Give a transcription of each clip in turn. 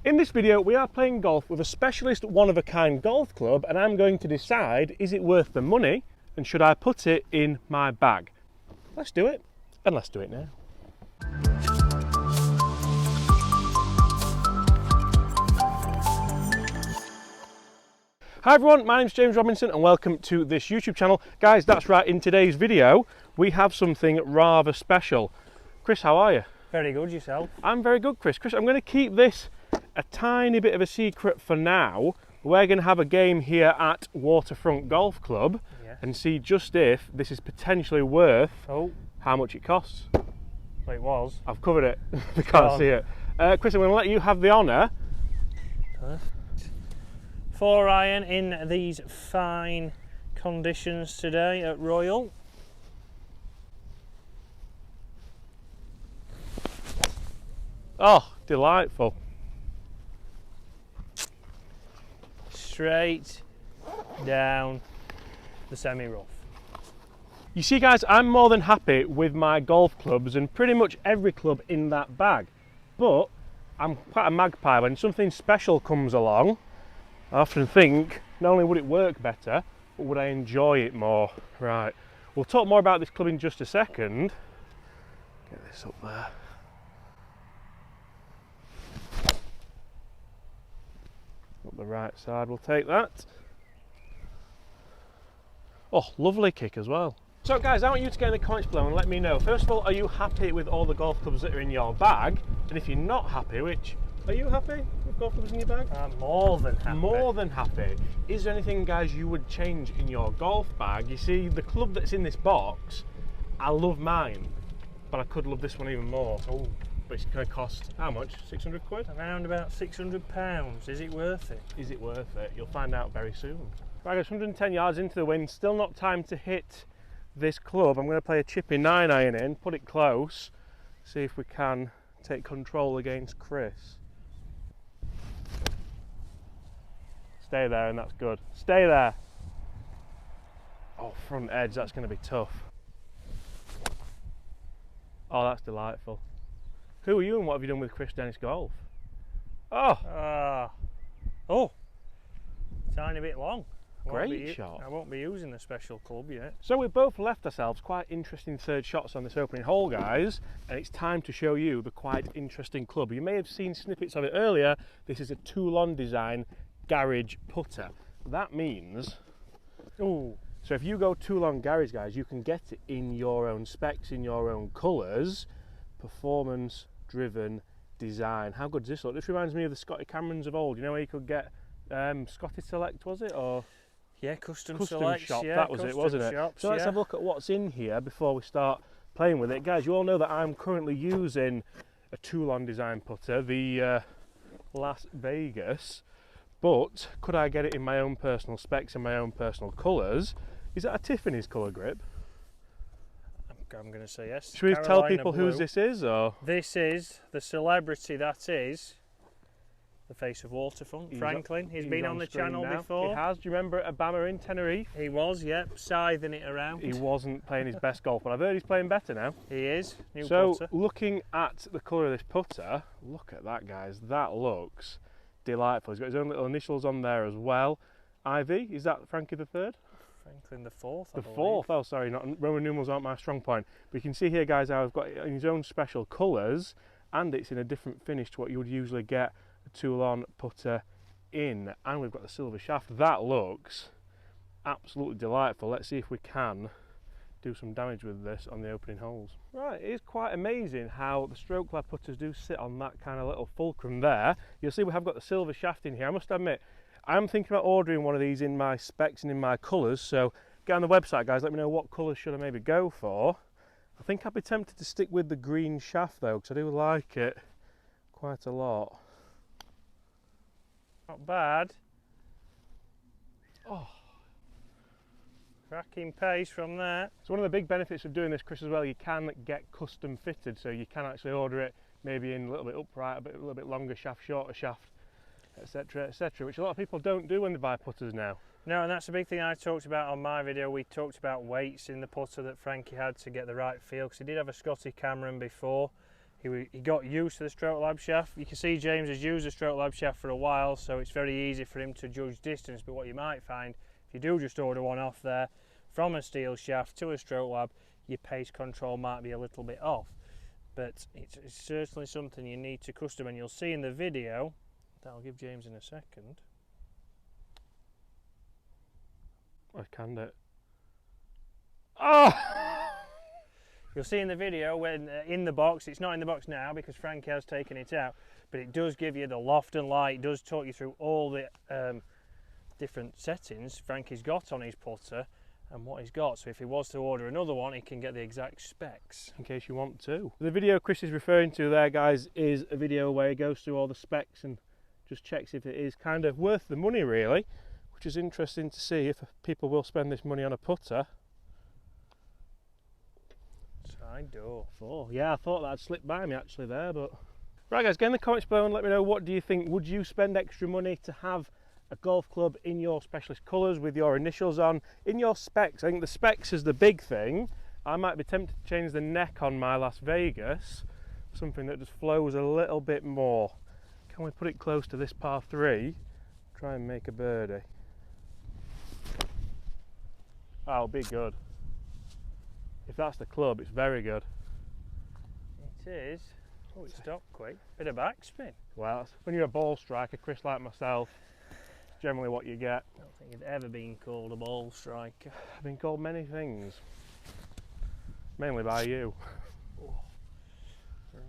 In this video we are playing golf with a specialist one-of-a-kind golf club, and I'm going to decide, is it worth the money and should I put it in my bag? Let's do it, and let's do it now. Hi everyone, my name's James Robinson and welcome to this YouTube channel. Guys, that's right, in today's video we have something rather special. Chris, how are you? Very good, yourself? I'm very good, Chris. Chris, I'm going to keep this a tiny bit of a secret for now. We're going to have a game here at Waterfront Golf Club and see just if this is potentially worth how much it costs. Well, it was. I've covered it. They can't see it. Chris, I'm going to let you have the honour. Perfect. 4 iron in these fine conditions today at Royal. Oh, delightful. Straight down the semi-rough. You see guys, I'm more than happy with my golf clubs and pretty much every club in that bag. But I'm quite a magpie. When something special comes along, I often think, not only would it work better, but would I enjoy it more? Right, we'll talk more about this club in just a second. Get this up there. Up the right side, we'll take that. Oh, lovely kick as well. So guys, I want you to get in the comments below and let me know. First of all, are you happy with all the golf clubs that are in your bag? And if you're not happy, which, are you happy with golf clubs in your bag? I'm more than happy. More than happy. Is there anything, guys, you would change in your golf bag? You see, the club that's in this box, I love mine, but I could love this one even more. Oh, but it's going to cost, how much? 600 quid? Around about £600. Is it worth it? Is it worth it? You'll find out very soon. Right guys, 110 yards into the wind, still not time to hit this club. I'm going to play a chippy 9 iron in, put it close, see if we can take control against Chris. Stay there, and that's good. Stay there. Oh, front edge, that's going to be tough. Oh, that's delightful. Who are you and what have you done with Chris Dennis Golf? Oh! Oh! Tiny bit long. Great shot. I won't be using the special club yet. So we've both left ourselves quite interesting third shots on this opening hole, guys, and it's time to show you the quite interesting club. You may have seen snippets of it earlier. This is a Toulon design garage putter. That means, so if you go Toulon garage, guys, you can get it in your own specs, in your own colours. Performance driven design. How good does this look? This reminds me of the Scotty Camerons of old. You know where you could get Scotty Select, was it? Or yeah, custom selects, shop, yeah, that was it, wasn't it? Shops, so let's have a look at what's in here before we start playing with it. Guys, you all know that I'm currently using a Toulon design putter, the Las Vegas, but could I get it in my own personal specs and my own personal colours? Is that a Tiffany's colour grip? I'm going to say yes. Should we tell people whose this is? Or? This is the celebrity that is the face of Waterfront, Franklin. He's been on the channel before. He has. Do you remember at Obama in Tenerife? He was, yep, scything it around. He wasn't playing his best golf, but I've heard he's playing better now. He is. New so, putter. Looking at the colour of this putter, look at that, guys. That looks delightful. He's got his own little initials on there as well. IV, is that Frankie the third? Franklin the fourth, The fourth, oh sorry, not Roman numerals aren't my strong point. But you can see here, guys, how I've got it in his own special colours, and it's in a different finish to what you would usually get a Toulon putter in. And we've got the silver shaft. That looks absolutely delightful. Let's see if we can do some damage with this on the opening holes. Right, it is quite amazing how the stroke club putters do sit on that kind of little fulcrum there. You'll see we have got the silver shaft in here. I must admit, I'm thinking about ordering one of these in my specs and in my colours, so get on the website, guys, let me know what colours should I maybe go for. I think I'd be tempted to stick with the green shaft though, because I do like it quite a lot. Not bad. Oh, cracking pace from there. So one of the big benefits of doing this, Chris, as well, you can get custom fitted, so you can actually order it maybe in a little bit upright, a little bit longer shaft, shorter shaft, etc, which a lot of people don't do when they buy putters now. No, and that's a big thing I talked about on my video. We talked about weights in the putter that Frankie had to get the right feel, because he did have a Scotty Cameron before, He got used to the Stroke Lab shaft. You can see James has used the Stroke Lab shaft for a while, so it's very easy for him to judge distance. But what you might find, if you do just order one off there, from a steel shaft to a Stroke Lab, your pace control might be a little bit off. But it's certainly something you need to custom, and you'll see in the video, that I'll give James in a second. I canned it. Oh! You'll see in the video when in the box, it's not in the box now because Frankie has taken it out, but it does give you the loft and light, it does talk you through all the different settings Frankie's got on his putter and what he's got, so if he was to order another one he can get the exact specs. In case you want to. The video Chris is referring to there, guys, is a video where he goes through all the specs and just checks if it is kind of worth the money really, which is interesting to see if people will spend this money on a putter. Side door. Oh, yeah, I thought that'd slip by me actually there, but... Right guys, get in the comments below and let me know, what do you think? Would you spend extra money to have a golf club in your specialist colours with your initials on, in your specs? I think the specs is the big thing. I might be tempted to change the neck on my Las Vegas, something that just flows a little bit more. Can we put it close to this par 3? Try and make a birdie. That'll be good. If that's the club, it's very good. It is. Oh, it stopped quick. Bit of backspin. Well, when you're a ball striker, Chris, like myself, it's generally what you get. I don't think you've ever been called a ball striker. I've been called many things, mainly by you. Oh. Right.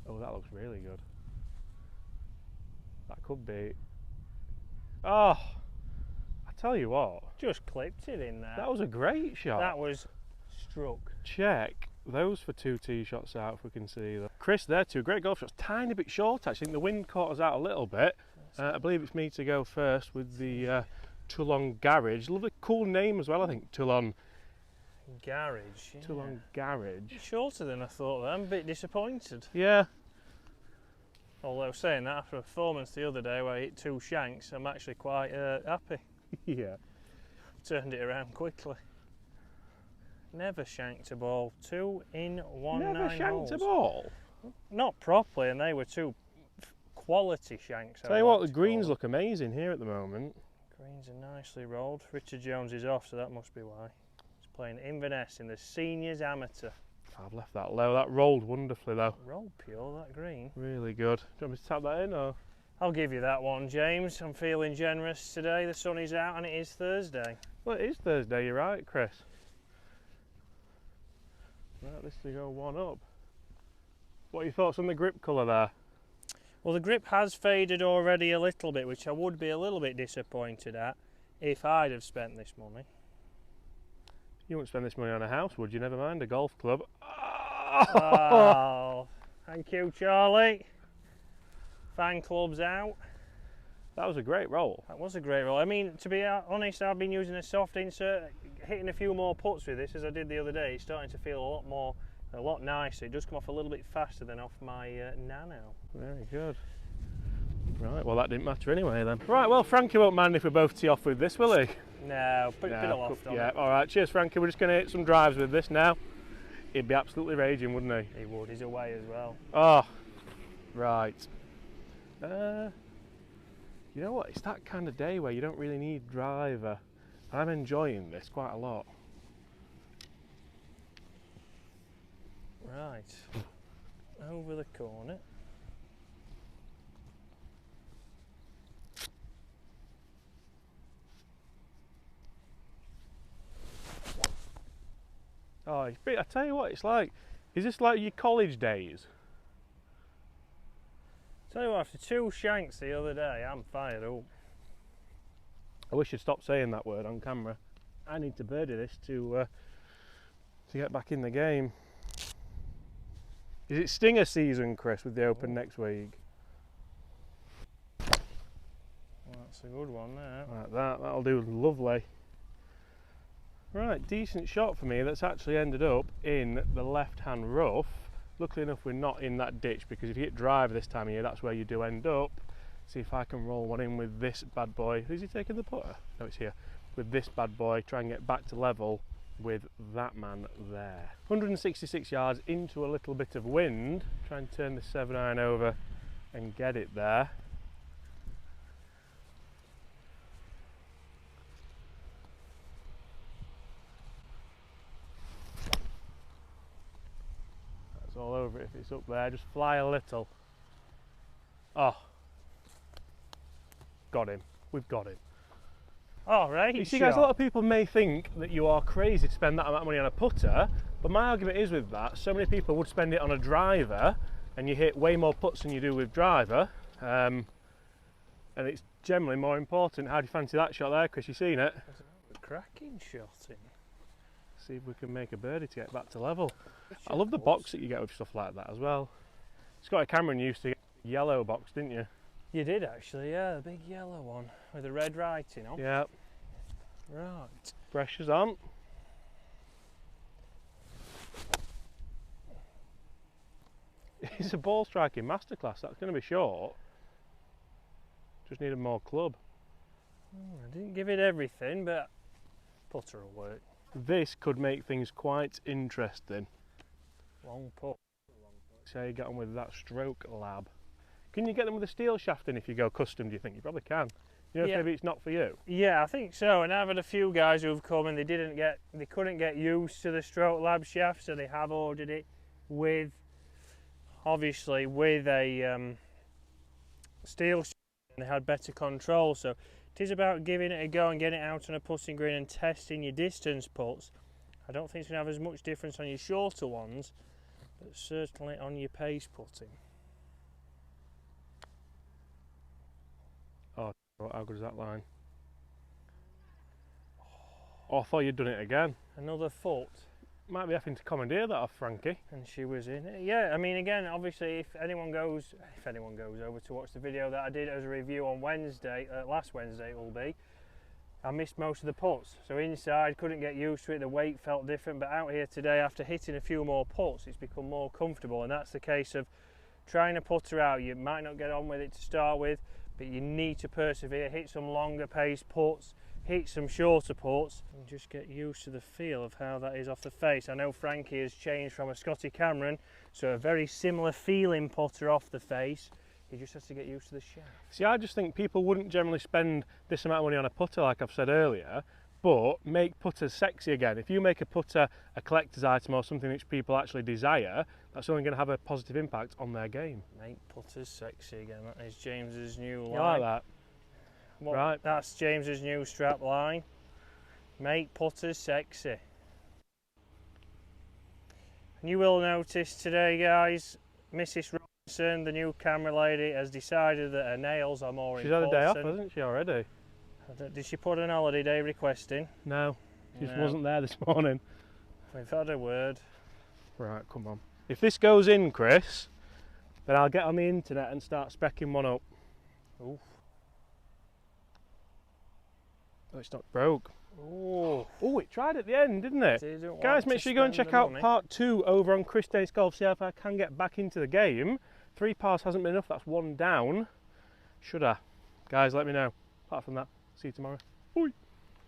Oh, that looks really good. That could be. Oh, I tell you what. Just clipped it in there. That was a great shot. That was struck. Check those for 2 tee shots out if we can see them. Chris, there 2 great golf shots. Tiny bit short actually. I think the wind caught us out a little bit. I believe it's me to go first with the Toulon Garage. Lovely cool name as well, I think. Toulon Garage. Yeah. Toulon Garage. Shorter than I thought then. I'm a bit disappointed. Yeah. Although saying that, after a performance the other day where I hit 2 shanks, I'm actually quite happy. Yeah. Turned it around quickly. Never shanked a ball. 2 in 1 9 Never shanked holes. a ball? Not properly, and they were 2 quality shanks. Tell you what, the greens look amazing here at the moment. Greens are nicely rolled. Richard Jones is off, so that must be why. He's playing Inverness in the Seniors Amateur. I've left that low. That rolled wonderfully though. Rolled pure, that green. Really good. Do you want me to tap that in or? I'll give you that one, James. I'm feeling generous today. The sun is out and it is Thursday. Well, it is Thursday, you're right, Chris. Right, this to go 1 up. What are your thoughts on the grip colour there? Well, the grip has faded already a little bit, which I would be a little bit disappointed at if I'd have spent this money. You wouldn't spend this money on a house, would you? Never mind a golf club. Oh, thank you, Charlie. Fan club's out. That was a great roll. That was a great roll. I mean, to be honest, I've been using a soft insert, hitting a few more putts with this as I did the other day. It's starting to feel a lot nicer. It does come off a little bit faster than off my Nano. Very good. Right, well that didn't matter anyway then. Right, well Frankie won't mind if we both tee off with this, will he? No, put a bit of loft on. Yeah, alright, cheers Frankie. We're just going to hit some drives with this now. He'd be absolutely raging, wouldn't he? He would, he's away as well. Oh, right. You know what, it's that kind of day where you don't really need driver. I'm enjoying this quite a lot. Right, over the corner. Oh, I tell you what, it's like, is this like your college days? Tell you what, after 2 shanks the other day, I'm fired up. I wish you'd stop saying that word on camera. I need to birdie this to get back in the game. Is it Stinger season, Chris, with the Open next week? Well, that's a good one there. Like that, that'll do lovely. Right, decent shot for me that's actually ended up in the left-hand rough. Luckily enough we're not in that ditch, because if you hit driver this time of year, that's where you do end up. See if I can roll one in with this bad boy. Who's he taking the putter? No, it's here. With this bad boy, try and get back to level with that man there. 166 yards into a little bit of wind. Try and turn the 7-iron over and get it there. That's all over it if it's up there. Just fly a little. Oh, got him. We've got him. All right. You see, guys, a lot of people may think that you are crazy to spend that amount of money on a putter, but my argument is with that, so many people would spend it on a driver, and you hit way more putts than you do with driver, and it's generally more important. How do you fancy that shot there, Chris? You seen it? A cracking shot in. See if we can make a birdie to get back to level. I love the box that you get with stuff like that as well. Scotty Cameron used to get a yellow box, didn't you? You did actually, yeah, the big yellow one with the red writing on. Yeah. Right. Pressure's on. It's a ball striking masterclass. That's going to be short. Just need a more club. I didn't give it everything, but putter will work. This could make things quite interesting. Long putt. See how you get on with that stroke lab. Can you get them with a steel shaft in if you go custom, do you think? You probably can. You know, if maybe it's not for you. Yeah, I think so. And I've had a few guys who've come and they couldn't get used to the Stroke Lab shaft, so they have ordered it with, obviously, with a steel shaft, and they had better control. So it is about giving it a go and getting it out on a putting green and testing your distance putts. I don't think it's going to have as much difference on your shorter ones, but certainly on your pace putting. How good is that line? Oh, I thought you'd done it again. Another foot. Might be having to commandeer that off Frankie. And she was in it. Yeah, I mean, again, obviously, if anyone goes over to watch the video that I did as a review on Wednesday, last Wednesday it will be, I missed most of the putts. So inside, couldn't get used to it, the weight felt different, but out here today, after hitting a few more putts, it's become more comfortable, and that's the case of trying to putter out. You might not get on with it to start with, but you need to persevere, hit some longer pace putts, hit some shorter putts, and just get used to the feel of how that is off the face. I know Frankie has changed from a Scotty Cameron, so a very similar feeling putter off the face. He just has to get used to the shaft. See, I just think people wouldn't generally spend this amount of money on a putter, like I've said earlier, but make putters sexy again. If you make a putter a collector's item or something which people actually desire, that's only going to have a positive impact on their game. Make putters sexy again. That is James's new line. You like that? Right. That's James's new strap line. Make putters sexy. And you will notice today, guys, Mrs. Robinson, the new camera lady, has decided that her nails are more important. She's had a day off, hasn't she, already? Did she put an holiday day requesting? No, she just wasn't there this morning. We've had a word. Right, come on. If this goes in, Chris, then I'll get on the internet and start specking one up. Oof. Oh, it's not broke. Oh, it tried at the end, didn't it? Guys, make sure you go and check out part 2 over on Chris Dace Golf, see if I can get back into the game. 3 pars hasn't been enough, that's 1 down. Should I? Guys, let me know. Apart from that, see you tomorrow. Bye.